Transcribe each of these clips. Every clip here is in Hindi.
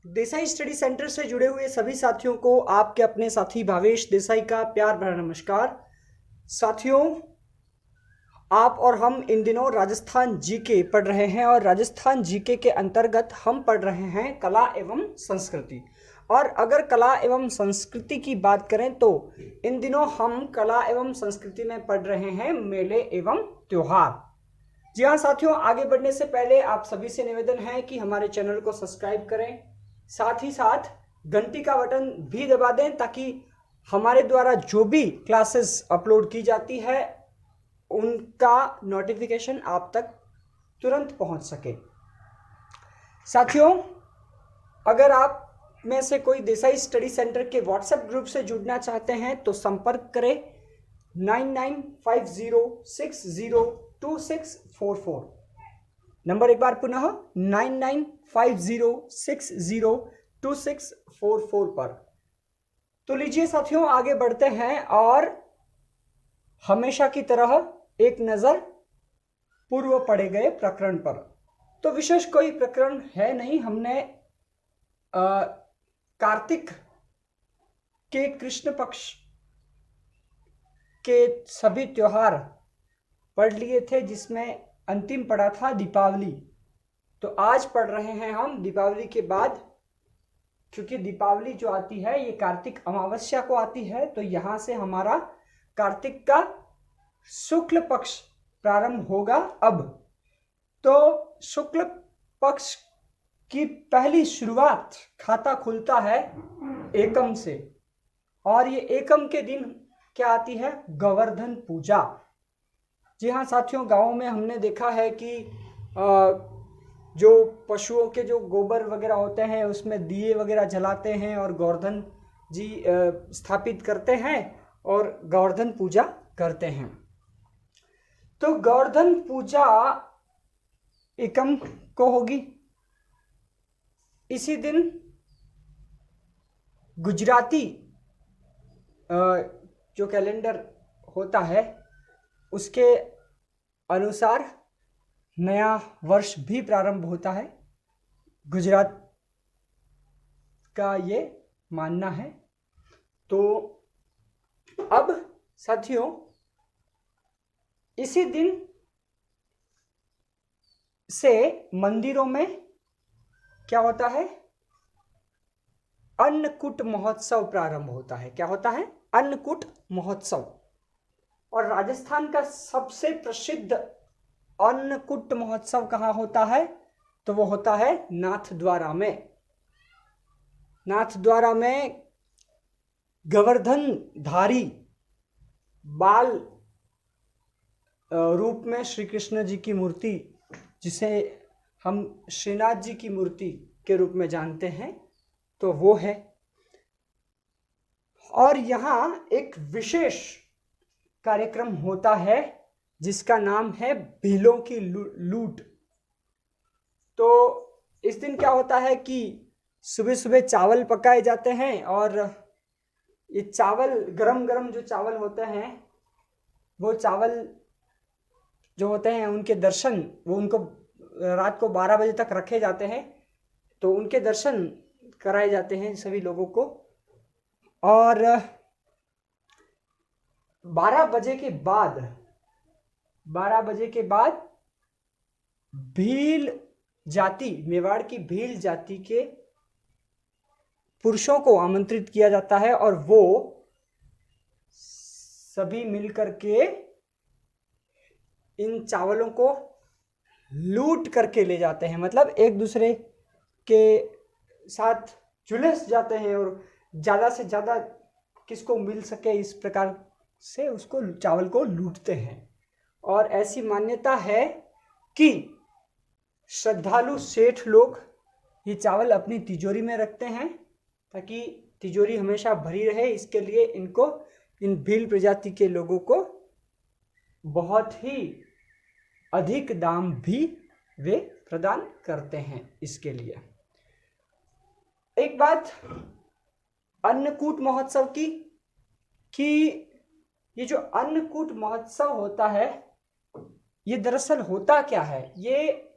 देसाई स्टडी सेंटर से जुड़े हुए सभी साथियों को आपके अपने साथी भावेश देसाई का प्यार भरा नमस्कार। साथियों, आप और हम इन दिनों राजस्थान जीके पढ़ रहे हैं और राजस्थान जीके के अंतर्गत हम पढ़ रहे हैं कला एवं संस्कृति। और अगर कला एवं संस्कृति की बात करें तो इन दिनों हम कला एवं संस्कृति में पढ़ रहे हैं मेले एवं त्योहार। जी हाँ साथियों, आगे बढ़ने से पहले आप सभी से निवेदन है कि हमारे चैनल को सब्सक्राइब करें, साथ ही साथ घंटी का बटन भी दबा दें ताकि हमारे द्वारा जो भी क्लासेस अपलोड की जाती है उनका नोटिफिकेशन आप तक तुरंत पहुंच सके। साथियों, अगर आप में से कोई देसाई स्टडी सेंटर के व्हाट्सएप ग्रुप से जुड़ना चाहते हैं तो संपर्क करें 9950602644। नंबर एक बार पुनः 9950602644 पर। तो लीजिए साथियों, आगे बढ़ते हैं और हमेशा की तरह एक नजर पूर्व पढ़े गए प्रकरण पर। तो विशेष कोई प्रकरण है नहीं, हमने कार्तिक के कृष्ण पक्ष के सभी त्योहार पढ़ लिए थे, जिसमें अंतिम पढ़ा था दीपावली। तो आज पढ़ रहे हैं हम दीपावली के बाद, क्योंकि दीपावली जो आती है ये कार्तिक अमावस्या को आती है, तो यहां से हमारा कार्तिक का शुक्ल पक्ष प्रारंभ होगा। अब तो शुक्ल पक्ष की पहली शुरुआत खाता खुलता है एकम से, और ये एकम के दिन क्या आती है? गोवर्धन पूजा। जी हाँ साथियों, गाँव में हमने देखा है कि जो पशुओं के जो गोबर वगैरह होते हैं उसमें दिए वगैरह जलाते हैं और गोवर्धन जी स्थापित करते हैं और गोवर्धन पूजा करते हैं। तो गोवर्धन पूजा एकम को होगी। इसी दिन गुजराती जो कैलेंडर होता है उसके अनुसार नया वर्ष भी प्रारंभ होता है। गुजरात का ये मानना है। तो अब साथियों, इसी दिन से मंदिरों में क्या होता है? अन्नकूट महोत्सव प्रारंभ होता है। क्या होता है? अन्नकूट महोत्सव। और राजस्थान का सबसे प्रसिद्ध अन्नकूट महोत्सव कहाँ होता है? तो वो होता है नाथद्वारा में। नाथद्वारा में गोवर्धन धारी बाल रूप में श्री कृष्ण जी की मूर्ति, जिसे हम श्रीनाथ जी की मूर्ति के रूप में जानते हैं, तो वो है। और यहाँ एक विशेष कार्यक्रम होता है जिसका नाम है भीलों की लूट। तो इस दिन क्या होता है कि सुबह सुबह चावल पकाए जाते हैं, और ये चावल गरम गरम जो चावल होते हैं, वो चावल जो होते हैं उनके दर्शन, वो उनको रात को 12 बजे तक रखे जाते हैं, तो उनके दर्शन कराए जाते हैं सभी लोगों को। और 12 बजे के बाद भील जाति, मेवाड़ की भील जाति के पुरुषों को आमंत्रित किया जाता है और वो सभी मिलकर के इन चावलों को लूट करके ले जाते हैं। मतलब एक दूसरे के साथ झुलस जाते हैं और ज़्यादा से ज़्यादा किसको मिल सके इस प्रकार से उसको चावल को लूटते हैं। और ऐसी मान्यता है कि श्रद्धालु सेठ लोग ये चावल अपनी तिजोरी में रखते हैं ताकि तिजोरी हमेशा भरी रहे। इसके लिए इनको, इन भील प्रजाति के लोगों को बहुत ही अधिक दाम भी वे प्रदान करते हैं इसके लिए। एक बात अन्नकूट महोत्सव की, कि ये जो अन्नकूट महोत्सव होता है ये दरअसल होता क्या है? ये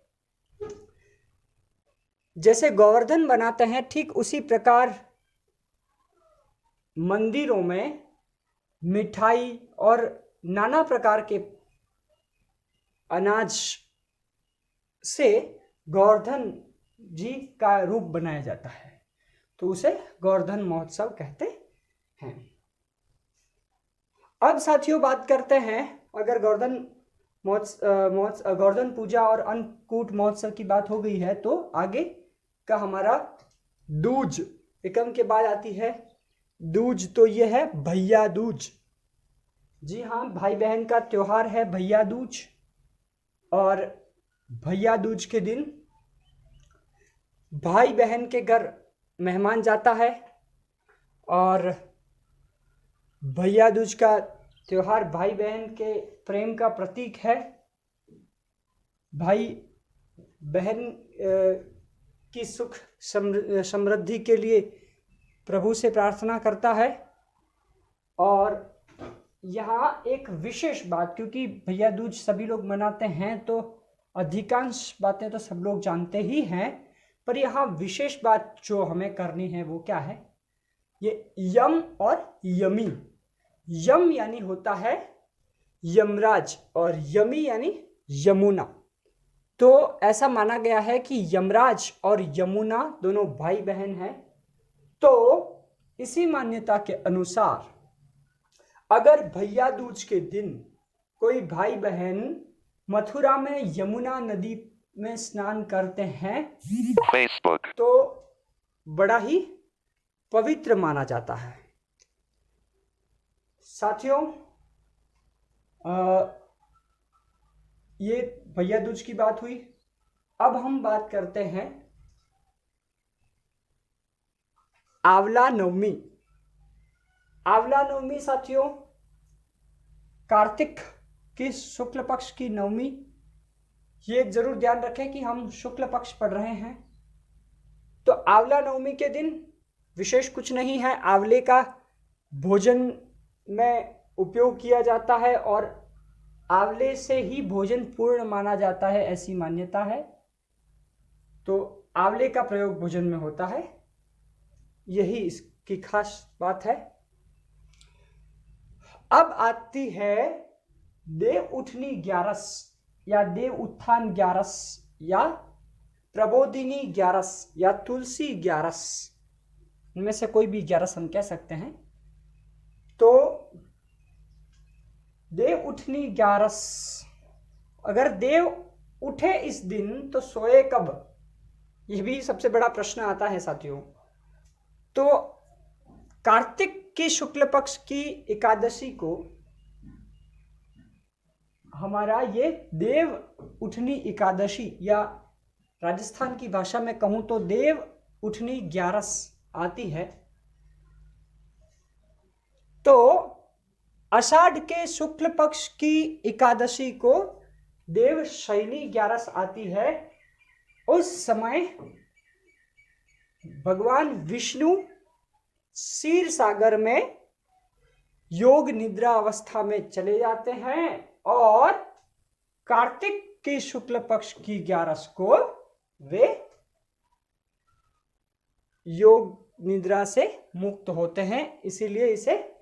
जैसे गोवर्धन बनाते हैं, ठीक उसी प्रकार मंदिरों में मिठाई और नाना प्रकार के अनाज से गोवर्धन जी का रूप बनाया जाता है, तो उसे गोवर्धन महोत्सव कहते हैं। अब साथियों बात करते हैं, अगर गोवर्धन पूजा और अन्नकूट महोत्सव की बात हो गई है, तो आगे का हमारा दूज, एकम के बाद आती है दूज, तो ये है भैया दूज। जी हाँ, भाई बहन का त्योहार है भैया दूज। और भैया दूज के दिन भाई बहन के घर मेहमान जाता है, और भैया दूज का त्योहार भाई बहन के प्रेम का प्रतीक है। भाई बहन की सुख समृद्धि के लिए प्रभु से प्रार्थना करता है। और यहाँ एक विशेष बात, क्योंकि भैया दूज सभी लोग मनाते हैं तो अधिकांश बातें तो सब लोग जानते ही हैं, पर यहाँ विशेष बात जो हमें करनी है वो क्या है, ये यम और यमी। यम यानी होता है यमराज और यमी यानी यमुना। तो ऐसा माना गया है कि यमराज और यमुना दोनों भाई बहन हैं। तो इसी मान्यता के अनुसार अगर भैया दूज के दिन कोई भाई बहन मथुरा में यमुना नदी में स्नान करते हैं Facebook, तो बड़ा ही पवित्र माना जाता है। साथियों, ये भैया दूज की बात हुई। अब हम बात करते हैं आंवला नवमी। आंवला नवमी साथियों, कार्तिक की शुक्ल पक्ष की नवमी। ये जरूर ध्यान रखें कि हम शुक्ल पक्ष पढ़ रहे हैं। तो आंवला नवमी के दिन विशेष कुछ नहीं है, आंवले का भोजन में उपयोग किया जाता है और आंवले से ही भोजन पूर्ण माना जाता है, ऐसी मान्यता है। तो आंवले का प्रयोग भोजन में होता है, यही इसकी खास बात है। अब आती है देव उठनी ग्यारस या देव उत्थान ग्यारस या प्रबोधिनी ग्यारस या तुलसी ग्यारस, इनमें से कोई भी ग्यारस हम कह सकते हैं। तो देव उठनी ग्यारस, अगर देव उठे इस दिन तो सोए कब, यह भी सबसे बड़ा प्रश्न आता है साथियों। तो कार्तिक की शुक्ल पक्ष की एकादशी को हमारा ये देव उठनी एकादशी, या राजस्थान की भाषा में कहूं तो देव उठनी ग्यारस आती है। तो आषाढ़ के शुक्ल पक्ष की एकादशी को देव शयनी ग्यारस आती है। उस समय भगवान विष्णु क्षीर सागर में योग निद्रा अवस्था में चले जाते हैं और कार्तिक की शुक्ल पक्ष की ग्यारस को वे योग निद्रा से मुक्त होते हैं, इसीलिए इसे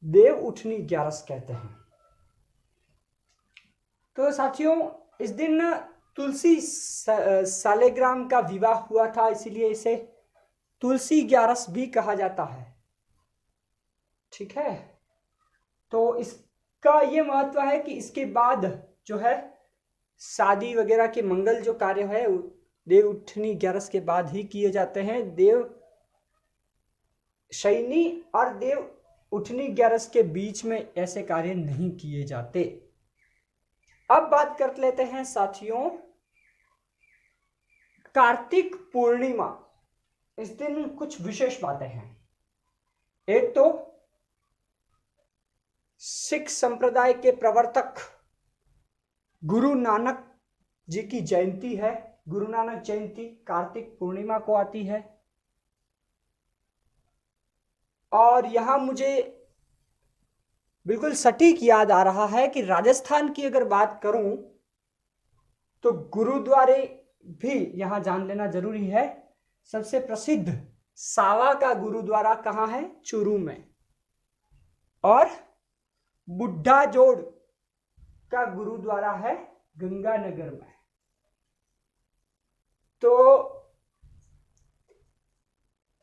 देव उठनी ग्यारस कहते हैं। तो साथियों, इस दिन तुलसी सालेग्राम का विवाह हुआ था, इसीलिए इसे तुलसी ग्यारस भी कहा जाता है। ठीक है, तो इसका ये महत्व है कि इसके बाद जो है शादी वगैरह के मंगल जो कार्य है देव उठनी ग्यारस के बाद ही किए जाते हैं। देव शयनी और देव उठनी ग्यारस के बीच में ऐसे कार्य नहीं किए जाते। अब बात कर लेते हैं साथियों कार्तिक पूर्णिमा। इस दिन कुछ विशेष बातें हैं। एक तो सिख संप्रदाय के प्रवर्तक गुरु नानक जी की जयंती है। गुरु नानक जयंती कार्तिक पूर्णिमा को आती है। और यहां मुझे बिल्कुल सटीक याद आ रहा है कि राजस्थान की अगर बात करूं तो गुरुद्वारे भी यहां जान लेना जरूरी है सबसे प्रसिद्ध सावा का गुरुद्वारा कहाँ है? चूरू में। और बुढ़ा जोड़ का गुरुद्वारा है गंगानगर में। तो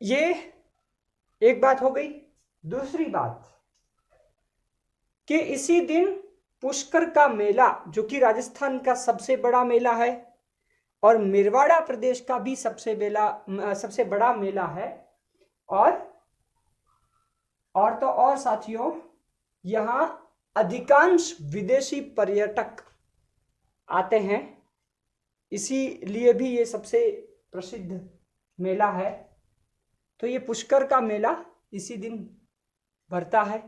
ये एक बात हो गई। दूसरी बात कि इसी दिन पुष्कर का मेला, जो कि राजस्थान का सबसे बड़ा मेला है और मेवाड़ा प्रदेश का भी सबसे बड़ा मेला है। और तो और साथियों, यहाँ अधिकांश विदेशी पर्यटक आते हैं, इसीलिए भी ये सबसे प्रसिद्ध मेला है। तो ये पुष्कर का मेला इसी दिन भरता है।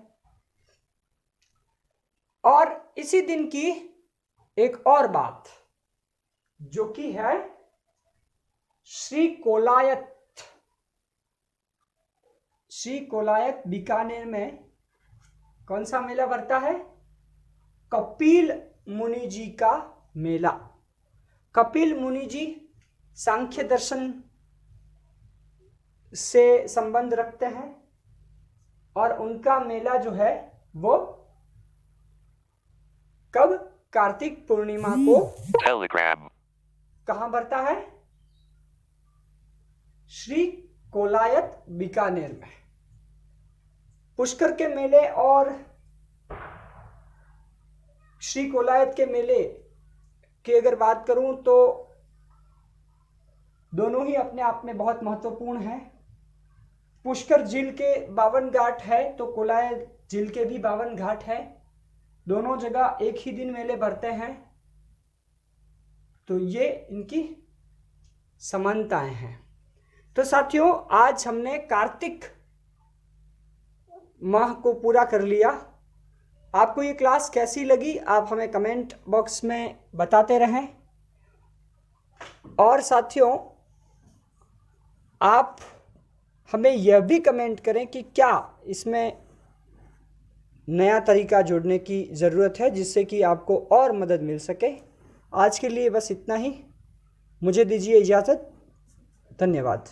और इसी दिन की एक और बात, जो कि है श्री कोलायत बीकानेर में कौन सा मेला भरता है? कपिल मुनि जी का मेला। कपिल मुनि जी सांख्य दर्शन से संबंध रखते हैं और उनका मेला जो है वो कब? कार्तिक पूर्णिमा को टेलीग्राम कहां भरता है? श्री कोलायत बीकानेर में। पुष्कर के मेले और श्री कोलायत के मेले की अगर बात करूं तो दोनों ही अपने आप में बहुत महत्वपूर्ण हैं। पुष्कर झील के 52 घाट है तो कोलायत झील के भी 52 घाट है। दोनों जगह एक ही दिन मेले भरते हैं। तो ये इनकी समानताएं हैं। तो साथियों, आज हमने कार्तिक माह को पूरा कर लिया। आपको ये क्लास कैसी लगी आप हमें कमेंट बॉक्स में बताते रहें। और साथियों, आप हमें यह भी कमेंट करें कि क्या इसमें नया तरीका जोड़ने की ज़रूरत है, जिससे कि आपको और मदद मिल सके। आज के लिए बस इतना ही। मुझे दीजिए इजाज़त। धन्यवाद।